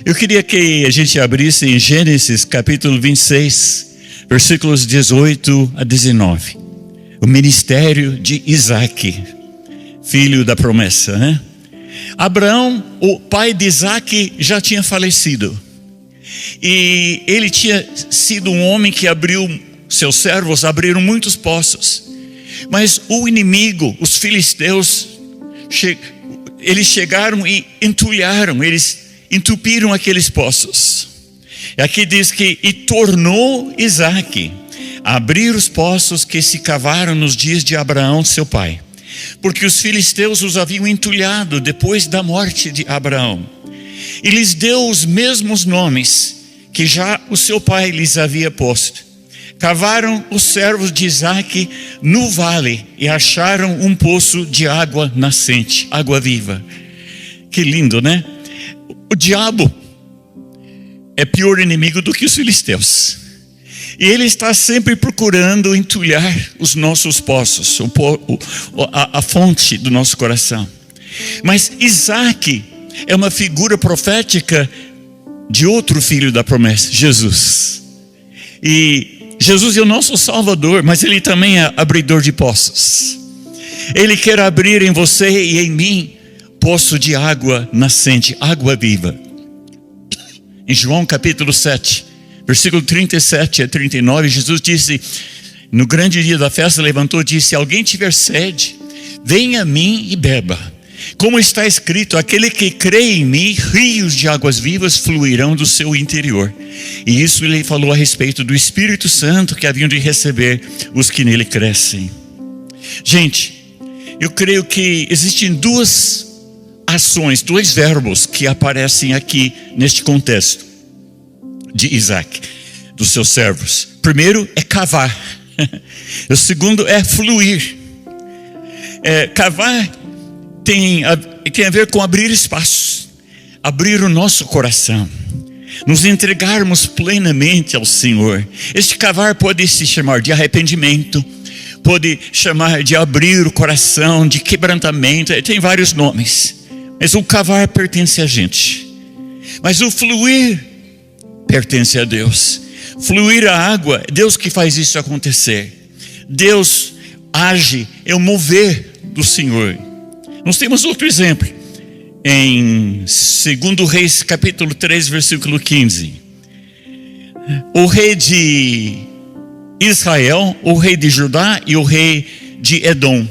Eu queria que a gente abrisse em Gênesis capítulo 26, versículos 18 a 19. O ministério de Isaac, filho da promessa, né? Abraão, o pai de Isaac, já tinha falecido. E ele tinha sido um homem que seus servos abriram muitos poços. Mas o inimigo, os filisteus, eles chegaram e entulharam, eles entupiram aqueles poços. E aqui diz que, e tornou Isaac a abrir os poços que se cavaram nos dias de Abraão, seu pai. Porque os filisteus os haviam entulhado depois da morte de Abraão. E lhes deu os mesmos nomes que já o seu pai lhes havia posto. Cavaram os servos de Isaac no vale e acharam um poço de água nascente, água viva. Que lindo, né? O diabo é pior inimigo do que os filisteus. E ele está sempre procurando entulhar os nossos poços, a fonte do nosso coração. Mas Isaac é uma figura profética de outro filho da promessa, Jesus. E Jesus é o nosso Salvador, mas Ele também é abridor de poços. Ele quer abrir em você e em mim poço de água nascente, água viva. Em João capítulo 7, versículo 37 a 39, Jesus disse, no grande dia da festa, levantou e disse: se alguém tiver sede, venha a mim e beba. Como está escrito, aquele que crê em mim, rios de águas vivas fluirão do seu interior. E isso ele falou a respeito do Espírito Santo que haviam de receber os que nele crescem. Gente, eu creio que existem duas ações, dois verbos que aparecem aqui neste contexto de Isaac, dos seus servos. Primeiro é cavar. O segundo é fluir. Cavar tem a ver com abrir espaço, abrir o nosso coração, nos entregarmos plenamente ao Senhor. Este cavar pode se chamar de arrependimento, pode chamar de abrir o coração, de quebrantamento, tem vários nomes. Mas o cavar pertence a gente. Mas o fluir pertence a Deus. Fluir a água, é Deus que faz isso acontecer. Deus age, é o mover do Senhor. Nós temos outro exemplo. Em 2 Reis capítulo 3, versículo 15. O rei de Israel, o rei de Judá e o rei de Edom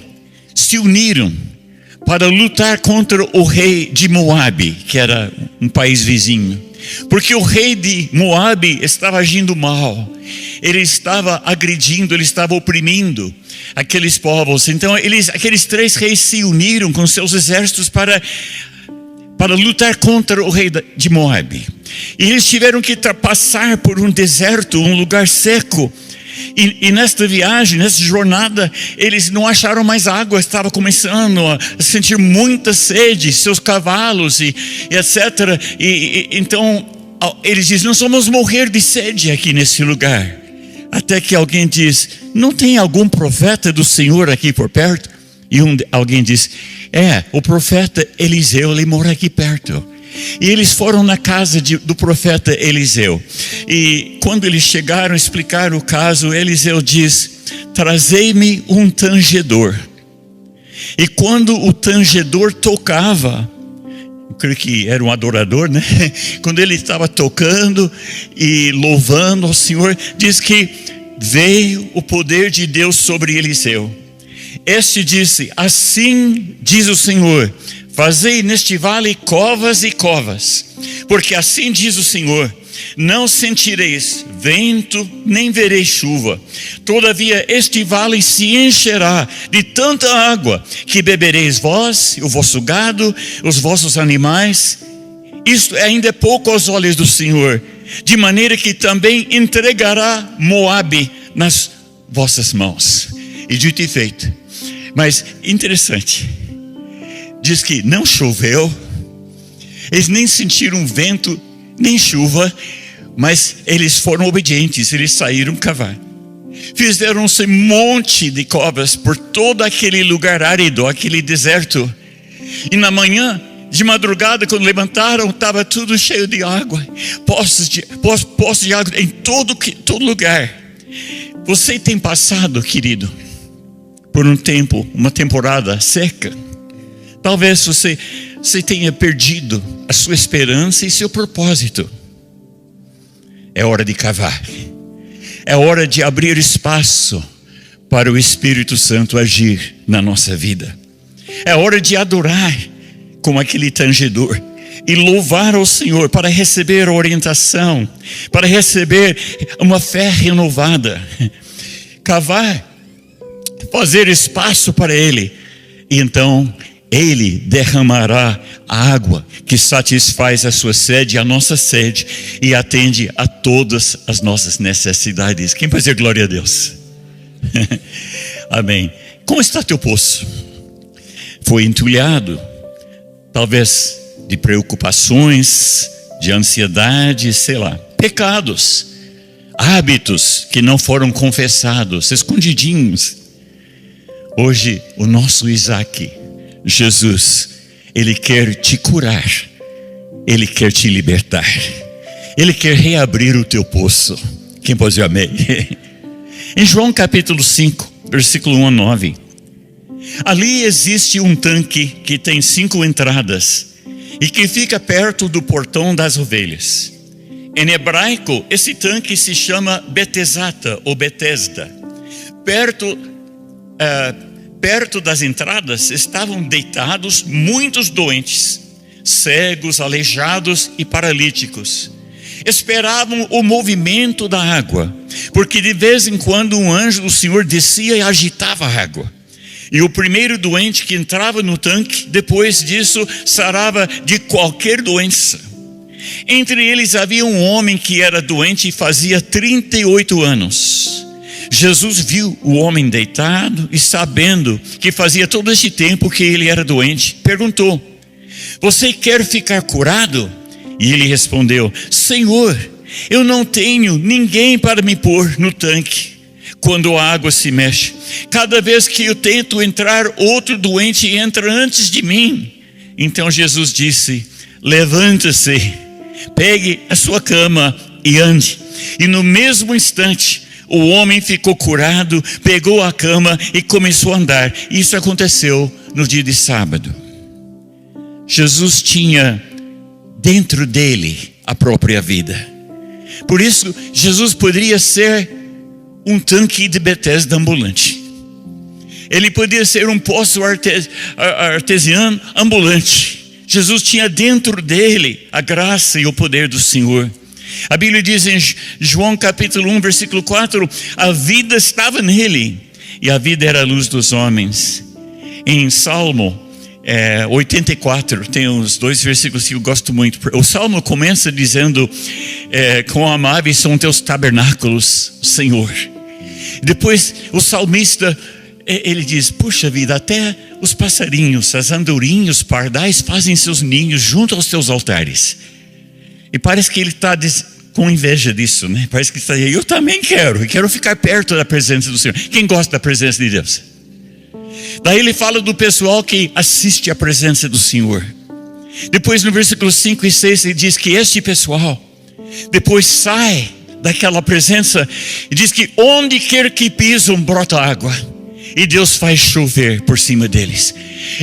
se uniram para lutar contra o rei de Moabe, que era um país vizinho. Porque o rei de Moabe estava agindo mal. Ele estava agredindo, ele estava oprimindo aqueles povos. Então aqueles três reis se uniram com seus exércitos para lutar contra o rei de Moabe. E eles tiveram que passar por um deserto, um lugar seco. E nesta viagem, nessa jornada, eles não acharam mais água, estavam começando a sentir muita sede, seus cavalos e etc. Então eles dizem: nós vamos morrer de sede aqui nesse lugar. Até que alguém diz: não tem algum profeta do Senhor aqui por perto? E alguém diz: o profeta Eliseu, ele mora aqui perto. E eles foram na casa do profeta Eliseu. E quando eles chegaram a explicar o caso, Eliseu diz: trazei-me um tangedor. E quando o tangedor tocava, eu creio que era um adorador, né? Quando ele estava tocando e louvando ao Senhor, diz que veio o poder de Deus sobre Eliseu. Este disse: assim diz o Senhor, fazei neste vale covas e covas, porque assim diz o Senhor, não sentireis vento, nem vereis chuva. Todavia este vale se encherá de tanta água, que bebereis vós, o vosso gado, os vossos animais. Isto ainda é pouco aos olhos do Senhor, de maneira que também entregará Moabe nas vossas mãos. E dito e feito. Mas interessante, diz que não choveu, eles nem sentiram vento, nem chuva, mas eles foram obedientes, eles saíram cavar. Fizeram-se um monte de covas por todo aquele lugar árido, aquele deserto. E na manhã, de madrugada, quando levantaram, estava tudo cheio de água, poços de água em todo lugar. Você tem passado, querido, por uma temporada seca. Talvez você tenha perdido a sua esperança e seu propósito. É hora de cavar. É hora de abrir espaço para o Espírito Santo agir na nossa vida. É hora de adorar como aquele tangedor e louvar ao Senhor para receber orientação, para receber uma fé renovada. Cavar, fazer espaço para Ele, e então Ele derramará a água que satisfaz a sua sede, a nossa sede, e atende a todas as nossas necessidades. Quem pode dizer glória a Deus? Amém. Como está teu poço? Foi entulhado, talvez de preocupações, de ansiedade, sei lá, pecados, hábitos que não foram confessados, escondidinhos. Hoje o nosso Isaac, Jesus, Ele quer te curar, Ele quer te libertar, Ele quer reabrir o teu poço. Quem pode dizer amém? Em João capítulo 5, versículo 1 a 9, ali existe um tanque que tem 5 entradas e que fica perto do portão das ovelhas. Em hebraico, esse tanque se chama Betesata ou Betesda. Perto das entradas estavam deitados muitos doentes, cegos, aleijados e paralíticos. Esperavam o movimento da água, porque de vez em quando um anjo do Senhor descia e agitava a água. E o primeiro doente que entrava no tanque, depois disso, sarava de qualquer doença. Entre eles havia um homem que era doente e fazia 38 anos. Jesus viu o homem deitado e, sabendo que fazia todo esse tempo que ele era doente, perguntou: você quer ficar curado? E ele respondeu: Senhor, eu não tenho ninguém para me pôr no tanque quando a água se mexe. Cada vez que eu tento entrar, outro doente entra antes de mim. Então Jesus disse: levante-se, pegue a sua cama e ande. E no mesmo instante, o homem ficou curado, pegou a cama e começou a andar. Isso aconteceu no dia de sábado. Jesus tinha dentro dele a própria vida. Por isso, Jesus poderia ser um tanque de Betesda ambulante. Ele podia ser um poço artesiano ambulante. Jesus tinha dentro dele a graça e o poder do Senhor. A Bíblia diz em João capítulo 1, versículo 4, a vida estava nele, e a vida era a luz dos homens. Em Salmo 84, tem os 2 versículos que eu gosto muito. O Salmo começa dizendo, quão amáveis são teus tabernáculos, Senhor. Depois o salmista, ele diz, puxa vida, até os passarinhos, as andorinhas, pardais fazem seus ninhos junto aos teus altares. E parece que ele está com inveja disso, né? Parece que ele está dizendo, eu também quero ficar perto da presença do Senhor. Quem gosta da presença de Deus? Daí ele fala do pessoal que assiste à presença do Senhor. Depois no versículo 5 e 6 ele diz que este pessoal depois sai daquela presença e diz que onde quer que pisam brota água, e Deus faz chover por cima deles.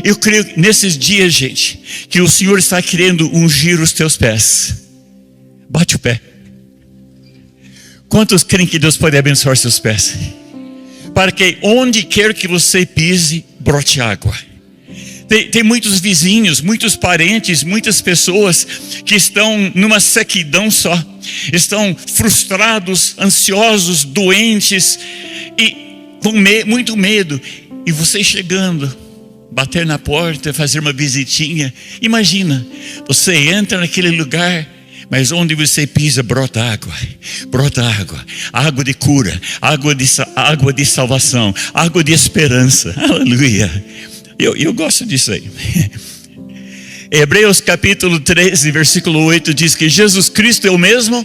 Eu creio que nesses dias, gente, que o Senhor está querendo ungir os teus pés. Bate o pé. Quantos creem que Deus pode abençoar seus pés? Para que onde quer que você pise, brote água. Tem muitos vizinhos, muitos parentes, muitas pessoas que estão numa sequidão só. Estão frustrados, ansiosos, doentes e com muito medo. E você chegando, bater na porta, fazer uma visitinha. Imagina, você entra naquele lugar, mas onde você pisa brota água, água de cura, água de salvação, água de esperança. Aleluia. Eu gosto disso aí. Hebreus capítulo 13, versículo 8 diz que Jesus Cristo é o mesmo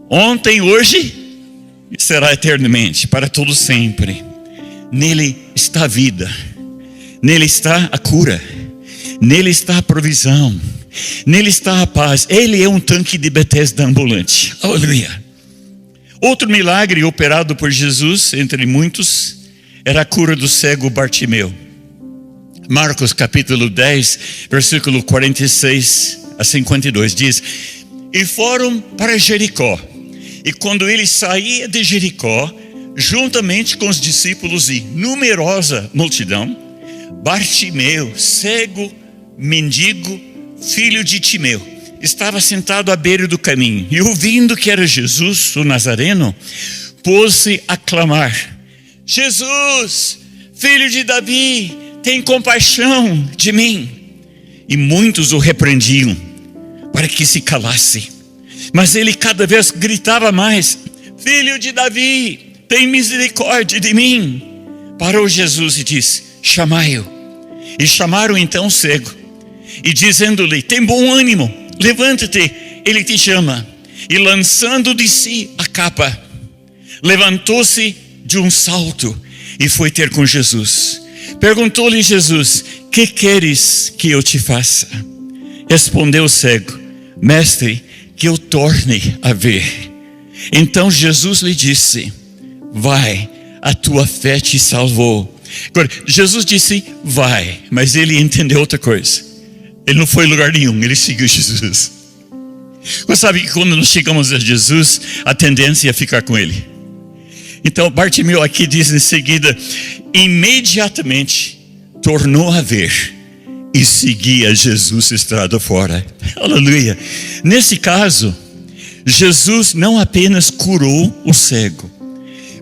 ontem, hoje e será eternamente, para todo sempre. Nele está a vida, nele está a cura, Nele está a provisão. Nele está a paz. Ele é um tanque de Betesda ambulante. Aleluia. Outro milagre operado por Jesus, entre muitos, era a cura do cego Bartimeu. Marcos capítulo 10, versículo 46 a 52 diz: E foram para Jericó. E quando ele saía de Jericó, juntamente com os discípulos e numerosa multidão, Bartimeu, cego, mendigo, filho de Timeu, estava sentado à beira do caminho. E ouvindo que era Jesus, o Nazareno, pôs-se a clamar: Jesus, filho de Davi, tem compaixão de mim. E muitos o repreendiam para que se calasse. Mas ele cada vez gritava mais: Filho de Davi, tem misericórdia de mim. Parou Jesus e disse: Chamai-o. E chamaram então o cego. E dizendo-lhe: Tem bom ânimo, levanta-te, ele te chama. E lançando de si a capa, levantou-se de um salto e foi ter com Jesus. Perguntou-lhe Jesus: Que queres que eu te faça? Respondeu o cego: Mestre, que eu torne a ver. Então Jesus lhe disse: Vai, a tua fé te salvou. Agora, Jesus disse vai, mas ele entendeu outra coisa. Ele não foi em lugar nenhum, ele seguiu Jesus. Você sabe que quando nós chegamos a Jesus, a tendência é ficar com ele. Então Bartimeu aqui diz em seguida: imediatamente tornou a ver e seguia Jesus estrada fora. Aleluia. Nesse caso, Jesus não apenas curou o cego,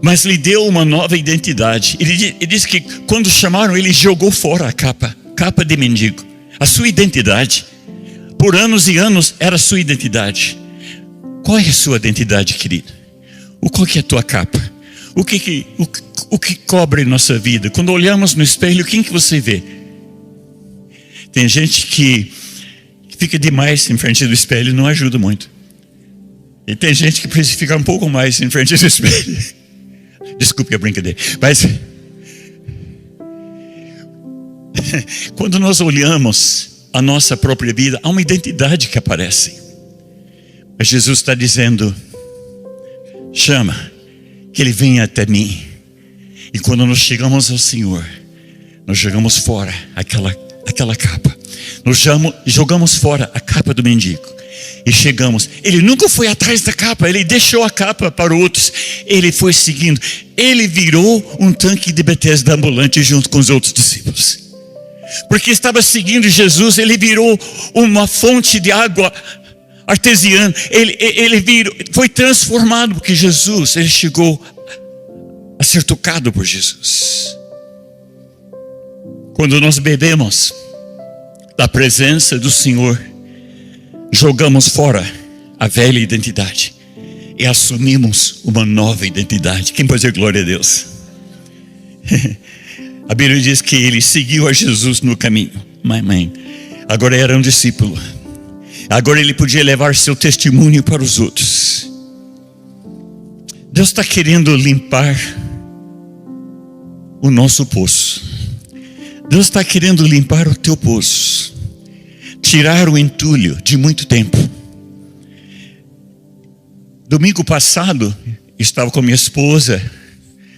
mas lhe deu uma nova identidade. Ele disse que quando chamaram, ele jogou fora a capa de mendigo. A sua identidade, por anos e anos, era a sua identidade. Qual é a sua identidade, querido? Qual que é a tua capa? O que cobre nossa vida? Quando olhamos no espelho, quem que você vê? Tem gente que fica demais em frente do espelho e não ajuda muito. E tem gente que precisa ficar um pouco mais em frente do espelho. Desculpe a brincadeira. Mas quando nós olhamos a nossa própria vida, há uma identidade que aparece. Mas Jesus está dizendo: chama, que Ele venha até mim. E quando nós chegamos ao Senhor, nós jogamos fora aquela capa. Nós jogamos fora a capa do mendigo. E chegamos. Ele nunca foi atrás da capa. Ele deixou a capa para outros. Ele foi seguindo. Ele virou um tanque de Betesda ambulante junto com os outros discípulos. Porque estava seguindo Jesus. Ele virou uma fonte de água artesiana. Ele foi transformado porque Jesus, ele chegou a ser tocado por Jesus. Quando nós bebemos da presença do Senhor, jogamos fora a velha identidade e assumimos uma nova identidade. Quem pode dizer glória a Deus? A Bíblia diz que ele seguiu a Jesus no caminho. Mãe, agora era um discípulo. Agora ele podia levar seu testemunho para os outros. Deus está querendo limpar o nosso poço. Deus está querendo limpar o teu poço. Tirar o entulho de muito tempo. Domingo passado, estava com minha esposa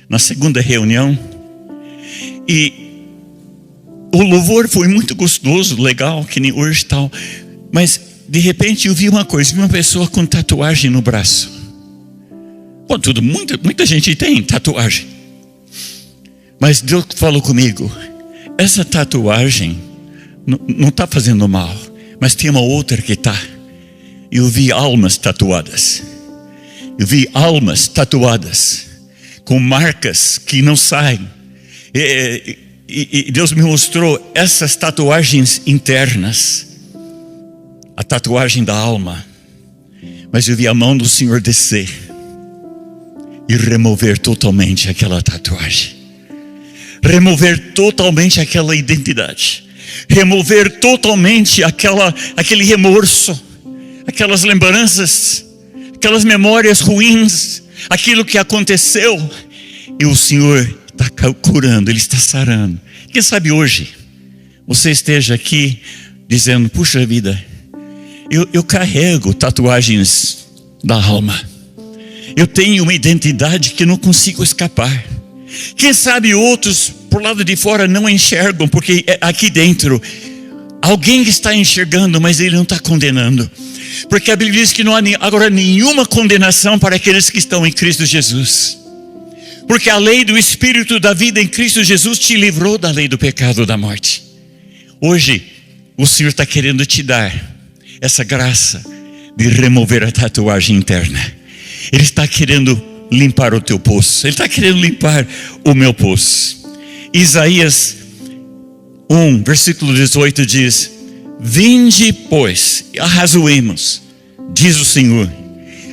na segunda reunião. E o louvor foi muito gostoso, legal, que nem hoje tal. Mas de repente eu vi uma coisa, vi uma pessoa com tatuagem no braço. Bom, muita gente tem tatuagem. Mas Deus falou comigo: essa tatuagem não está fazendo mal, mas tem uma outra que está. Eu vi almas tatuadas. Eu vi almas tatuadas com marcas que não saem. E Deus me mostrou essas tatuagens internas, a tatuagem da alma. Mas eu vi a mão do Senhor descer e remover totalmente aquela tatuagem, remover totalmente aquela identidade, remover totalmente aquele remorso, aquelas lembranças, aquelas memórias ruins, aquilo que aconteceu. E o Senhor está curando, Ele está sarando. Quem sabe hoje você esteja aqui dizendo: puxa vida, eu carrego tatuagens da alma. Eu tenho uma identidade que não consigo escapar. Quem sabe outros por lado de fora não enxergam, porque aqui dentro alguém está enxergando, mas ele não está condenando. Porque a Bíblia diz que não há agora nenhuma condenação para aqueles que estão em Cristo Jesus. Porque a lei do Espírito da vida em Cristo Jesus te livrou da lei do pecado e da morte. Hoje o Senhor está querendo te dar essa graça de remover a tatuagem interna. Ele está querendo limpar o teu poço. Ele está querendo limpar o meu poço. Isaías 1, versículo 18 diz: vinde, pois, arrazoemos, diz o Senhor,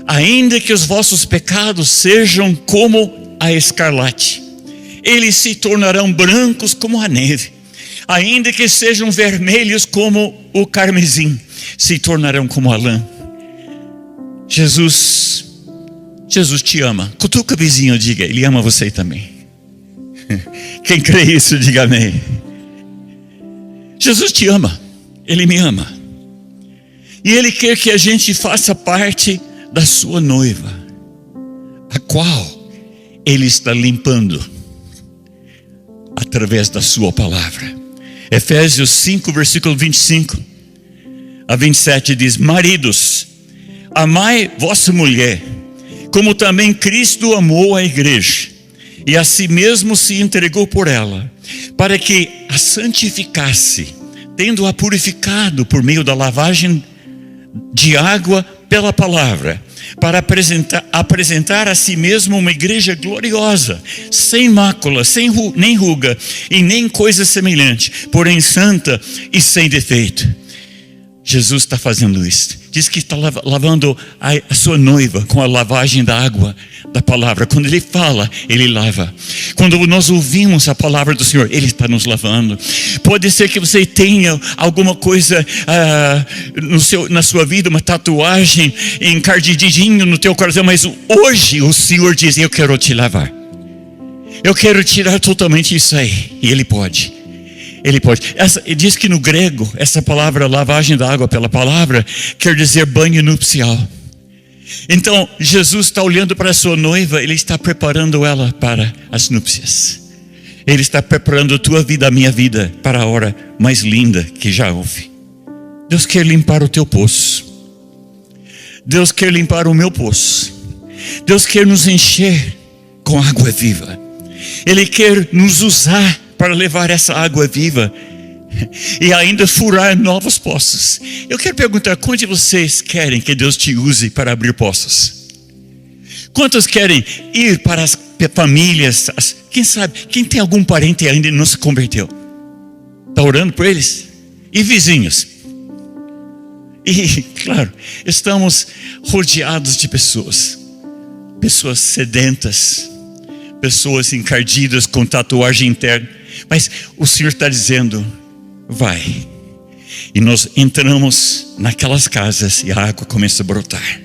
ainda que os vossos pecados sejam como a escarlate, eles se tornarão brancos como a neve. Ainda que sejam vermelhos como o carmesim, se tornarão como a lã. Jesus te ama. Cutuca o vizinho, diga: ele ama você também. Quem crê isso, diga amém. Jesus te ama. Ele me ama. E Ele quer que a gente faça parte da sua noiva, a qual Ele está limpando através da sua palavra. Efésios 5, versículo 25 a 27 diz: maridos, amai vossa mulher, como também Cristo amou a igreja, e a si mesmo se entregou por ela, para que a santificasse, tendo-a purificado por meio da lavagem de água pela palavra, para apresentar a si mesmo uma igreja gloriosa, sem mácula, nem ruga, e nem coisa semelhante, porém santa e sem defeito. Jesus está fazendo isso. Diz que está lavando a sua noiva com a lavagem da água da palavra. Quando Ele fala, Ele lava. Quando nós ouvimos a palavra do Senhor, Ele está nos lavando. Pode ser que você tenha alguma coisa na sua vida, uma tatuagem encardidinho no teu coração, mas hoje o Senhor diz: eu quero te lavar. Eu quero tirar totalmente isso aí. E Ele pode. Ele pode. Diz que no grego, essa palavra lavagem da água pela palavra quer dizer banho nupcial. Então Jesus está olhando para a sua noiva. Ele está preparando ela para as núpcias. Ele está preparando a tua vida, a minha vida, para a hora mais linda que já houve. Deus quer limpar o teu poço. Deus quer limpar o meu poço. Deus quer nos encher com água viva. Ele quer nos usar para levar essa água viva e ainda furar novos poços. Eu quero perguntar: quantos de vocês querem que Deus te use para abrir poços? Quantos querem ir para as famílias? Quem sabe, quem tem algum parente ainda não se converteu? Está orando por eles? E vizinhos? E claro, estamos rodeados de pessoas sedentas, pessoas encardidas com tatuagem interna. Mas o Senhor está dizendo: vai. E nós entramos naquelas casas e a água começa a brotar.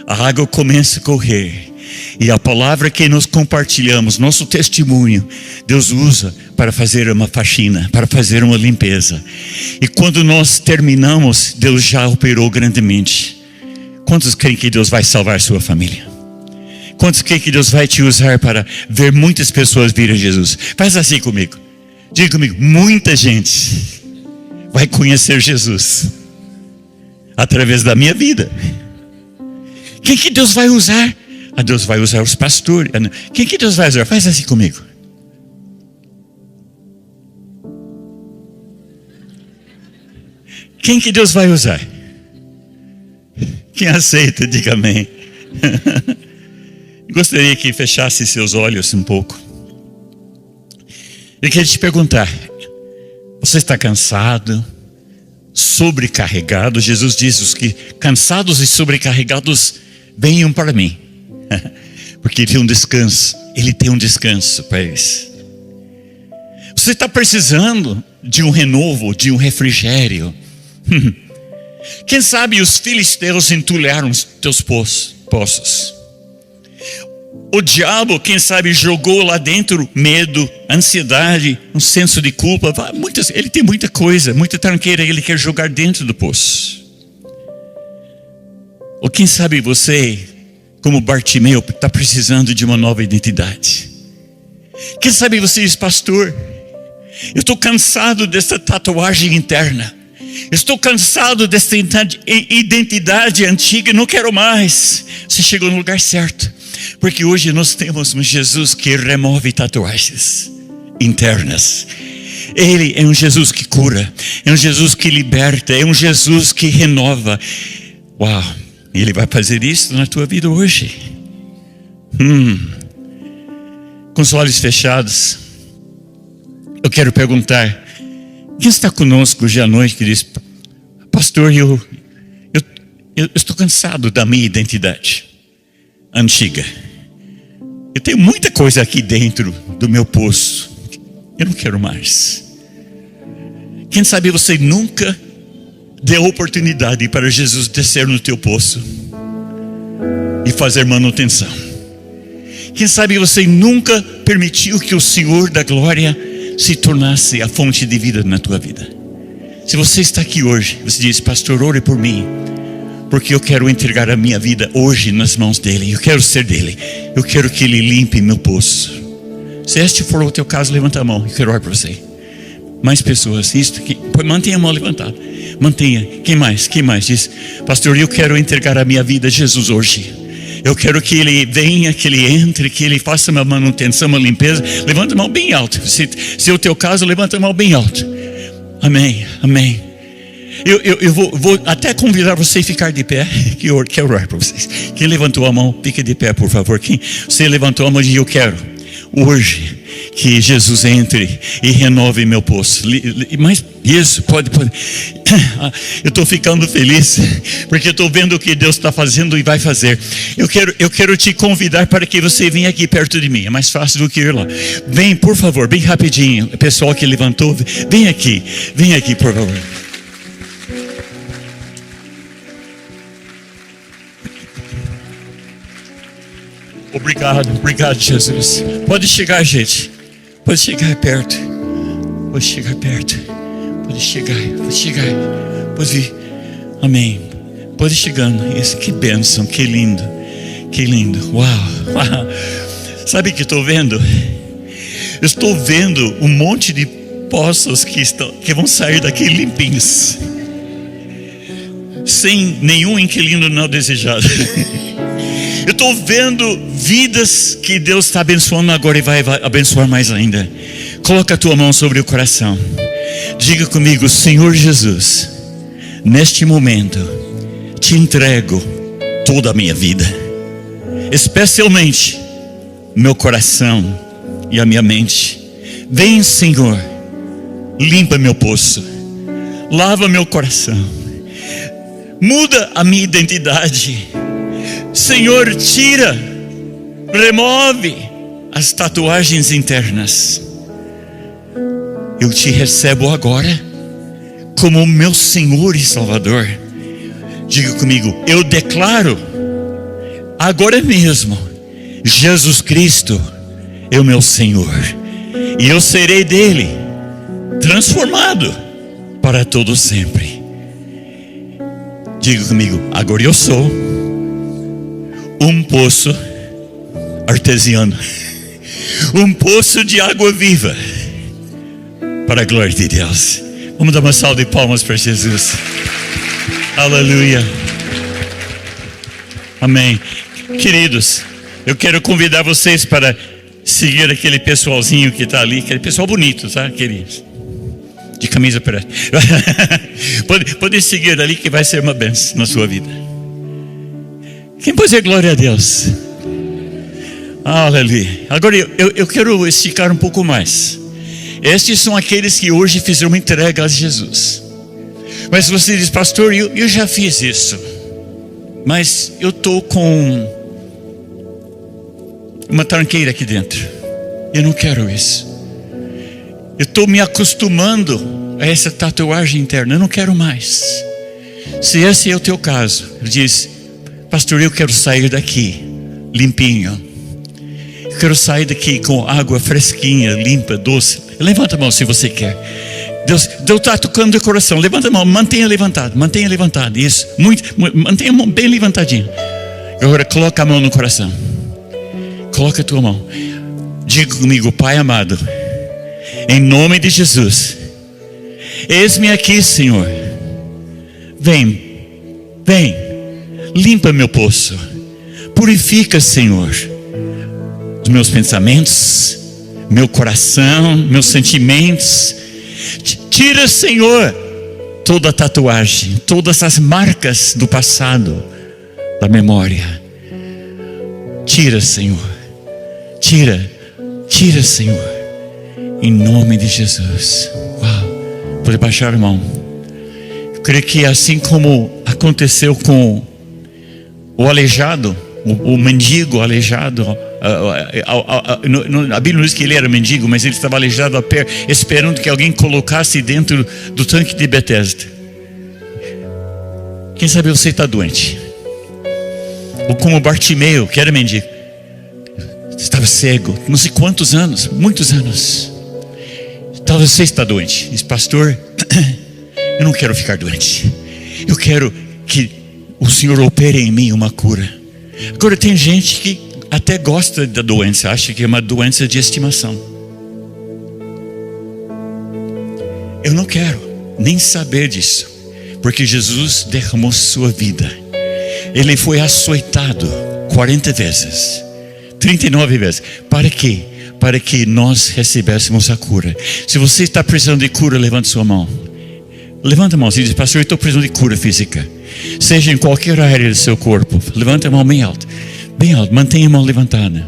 A água começa a correr. E a palavra que nós compartilhamos, nosso testemunho, Deus usa para fazer uma faxina, para fazer uma limpeza. E quando nós terminamos, Deus já operou grandemente. Quantos creem que Deus vai salvar sua família? Quantos creem que Deus vai te usar para ver muitas pessoas vir a Jesus? Faz assim comigo. Diga comigo: muita gente vai conhecer Jesus através da minha vida. Quem que Deus vai usar? Deus vai usar os pastores. Quem que Deus vai usar? Faz assim comigo. Quem que Deus vai usar? Quem aceita, diga amém. Gostaria que fechasse seus olhos um pouco. Eu queria te perguntar: você está cansado, sobrecarregado? Jesus diz: os que cansados e sobrecarregados, venham para mim, porque Ele tem um descanso. Ele tem um descanso para eles. Você está precisando de um renovo, de um refrigério. Quem sabe os filisteus entulharam os teus poços. O diabo, quem sabe, jogou lá dentro medo, ansiedade, um senso de culpa. Ele tem muita coisa, muita tranqueira que ele quer jogar dentro do poço. Ou quem sabe você, como Bartimeu, está precisando de uma nova identidade. Quem sabe você diz, pastor, eu estou cansado dessa tatuagem interna. Eu estou cansado dessa identidade antiga, não quero mais. Você chegou no lugar certo. Porque hoje nós temos um Jesus que remove tatuagens internas. Ele é um Jesus que cura, é um Jesus que liberta, é um Jesus que renova. Uau, Ele vai fazer isso na tua vida hoje. Com os olhos fechados, eu quero perguntar: quem está conosco hoje à noite que diz, pastor, eu estou cansado da minha identidade antiga. Eu tenho muita coisa aqui dentro do meu poço. Eu não quero mais. Quem sabe você nunca deu oportunidade para Jesus descer no teu poço e fazer manutenção. Quem sabe você nunca permitiu que o Senhor da glória se tornasse a fonte de vida na tua vida. Se você está aqui hoje, você diz, pastor, ore por mim, porque eu quero entregar a minha vida hoje nas mãos dele. Eu quero ser dele. Eu quero que ele limpe meu poço. Se este for o teu caso, levanta a mão. Eu quero orar por você. Mais pessoas. Mantenha a mão levantada. Mantenha. Quem mais? Quem mais? Diz, pastor, eu quero entregar a minha vida a Jesus hoje. Eu quero que ele venha, que ele entre, que ele faça uma manutenção, uma limpeza. Levanta a mão bem alto. Se é o teu caso, levanta a mão bem alto. Amém. Amém. Eu vou até convidar você a ficar de pé. Quero orar para vocês. Quem levantou a mão, fique de pé, por favor. Quem você levantou a mão e diz, eu quero hoje que Jesus entre e renove meu poço. Mas isso, pode. Eu estou ficando feliz, porque estou vendo o que Deus está fazendo e vai fazer. Eu quero te convidar para que você venha aqui perto de mim. É mais fácil do que ir lá. Vem, por favor, bem rapidinho. O pessoal que levantou, vem aqui, por favor. Obrigado, Jesus. Pode chegar, gente. Pode chegar perto. Pode chegar. Pode vir. Amém. Pode ir chegando. Isso, que bênção, que lindo. Uau. Sabe o que estou vendo? Eu estou vendo um monte de poços que vão sair daqui limpinhos, sem nenhum inquilino não desejado. Eu estou vendo vidas que Deus está abençoando agora e vai abençoar mais ainda. Coloca a tua mão sobre o coração. Diga comigo, Senhor Jesus, neste momento te entrego toda a minha vida, especialmente meu coração e a minha mente. Vem, Senhor, limpa meu poço, lava meu coração, muda a minha identidade. Senhor, remove as tatuagens internas. Eu te recebo agora como meu Senhor e Salvador. Diga comigo, eu declaro agora mesmo, Jesus Cristo é o meu Senhor, e eu serei dele transformado para todo sempre. Diga comigo, agora eu sou um poço artesiano, um poço de água viva, para a glória de Deus. Vamos dar uma salva de palmas para Jesus. Aleluia. Amém. Queridos, eu quero convidar vocês para seguir aquele pessoalzinho que está ali, aquele pessoal bonito, tá? Aquele de camisa preta. Pode seguir ali que vai ser uma bênção na sua vida. Quem pode dizer glória a Deus? Aleluia. Agora eu quero esticar um pouco mais. Estes são aqueles que hoje fizeram uma entrega a Jesus. Mas você diz, pastor, eu já fiz isso, mas eu estou com uma tranqueira aqui dentro. Eu não quero isso. Eu estou me acostumando a essa tatuagem interna. Eu não quero mais. Se esse é o teu caso, ele diz, pastor, eu quero sair daqui limpinho. Eu quero sair daqui com água fresquinha, limpa, doce. Levanta a mão se você quer. Deus está tocando o coração. Levanta a mão, mantenha levantado. Isso, mantenha a mão bem levantadinha. Agora coloca a mão no coração. Coloca a tua mão. Diga comigo: Pai amado, em nome de Jesus, eis-me aqui, Senhor. Vem, limpa meu poço. Purifica, Senhor, os meus pensamentos, meu coração, meus sentimentos. Tira, Senhor, toda a tatuagem, todas as marcas do passado da memória. Tira, Senhor. Tira, Senhor, em nome de Jesus. Uau, pode baixar a mão. Eu creio que assim como aconteceu com o aleijado, o mendigo aleijado, a Bíblia não diz que ele era mendigo, mas ele estava aleijado a pé, esperando que alguém colocasse dentro do tanque de Betesda. Quem sabe você está doente? Ou como Bartimeu, que era mendigo, estava cego, não sei quantos anos, muitos anos. Talvez você está doente. Diz: pastor, eu não quero ficar doente. Eu quero que o Senhor opere em mim uma cura. Agora tem gente que até gosta da doença, acha que é uma doença de estimação. Eu não quero nem saber disso, porque Jesus derramou sua vida. Ele foi açoitado 40 vezes, 39 vezes. Para quê? Para que nós recebêssemos a cura. Se você está precisando de cura, levante sua mão. Levanta a mão e diz: pastor, eu estou precisando de cura física. Seja em qualquer área do seu corpo. Levanta a mão bem alto. Bem alto, mantenha a mão levantada.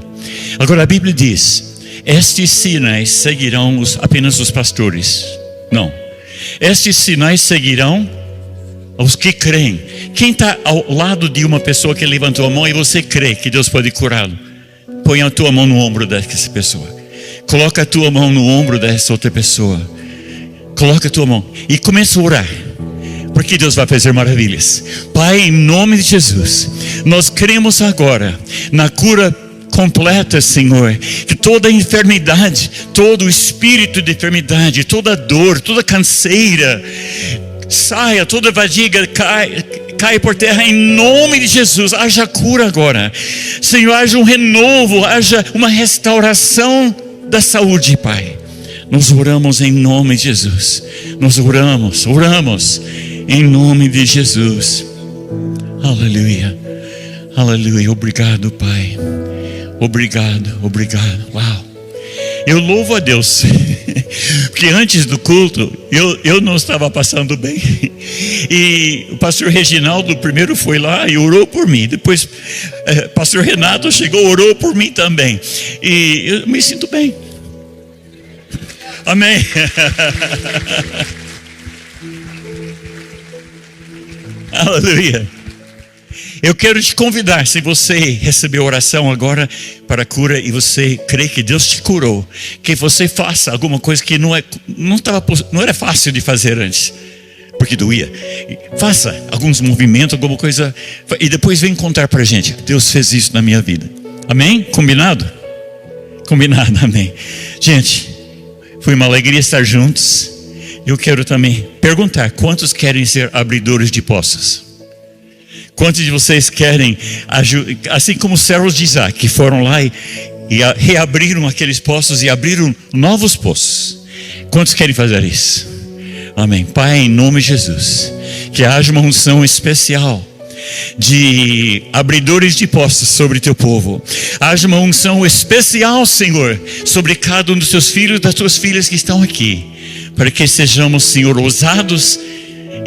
Agora a Bíblia diz: estes sinais seguirão apenas os pastores. Não. Estes sinais seguirão os que creem. Quem está ao lado de uma pessoa que levantou a mão e você crê que Deus pode curá-lo, põe a tua mão no ombro dessa pessoa. Coloca a tua mão no ombro dessa outra pessoa. Coloca a tua mão e começa a orar, porque Deus vai fazer maravilhas. Pai, em nome de Jesus, nós cremos agora na cura completa, Senhor. Que toda enfermidade, todo espírito de enfermidade, toda dor, toda canseira saia, toda fadiga cai por terra em nome de Jesus. Haja cura agora, Senhor. Haja um renovo, haja uma restauração da saúde, Pai. Nós oramos em nome de Jesus. Nós oramos em nome de Jesus. Aleluia, aleluia. Obrigado, Pai. Obrigado. Uau. Eu louvo a Deus, porque antes do culto eu não estava passando bem, e o pastor Reginaldo primeiro foi lá e orou por mim. Depois pastor Renato chegou, orou por mim também, e eu me sinto bem. Amém. Aleluia. Eu quero te convidar, se você recebeu oração agora para a cura e você crê que Deus te curou, que você faça alguma coisa que não era fácil de fazer antes, porque doía. Faça alguns movimentos, alguma coisa, e depois vem contar para a gente: Deus fez isso na minha vida. Amém? Combinado? Combinado, amém. Gente, foi uma alegria estar juntos. Eu quero também perguntar: quantos querem ser abridores de poços? Quantos de vocês querem, assim como os servos de Isaac, que foram lá e reabriram aqueles poços e abriram novos poços? Quantos querem fazer isso? Amém. Pai, em nome de Jesus, que haja uma unção especial de abridores de poços sobre teu povo. Haja uma unção especial, Senhor, sobre cada um dos teus filhos e das tuas filhas que estão aqui, para que sejamos, Senhor, ousados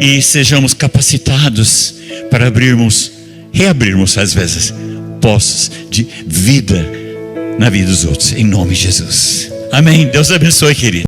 e sejamos capacitados para reabrirmos às vezes poços de vida na vida dos outros, em nome de Jesus. Amém. Deus abençoe, querido.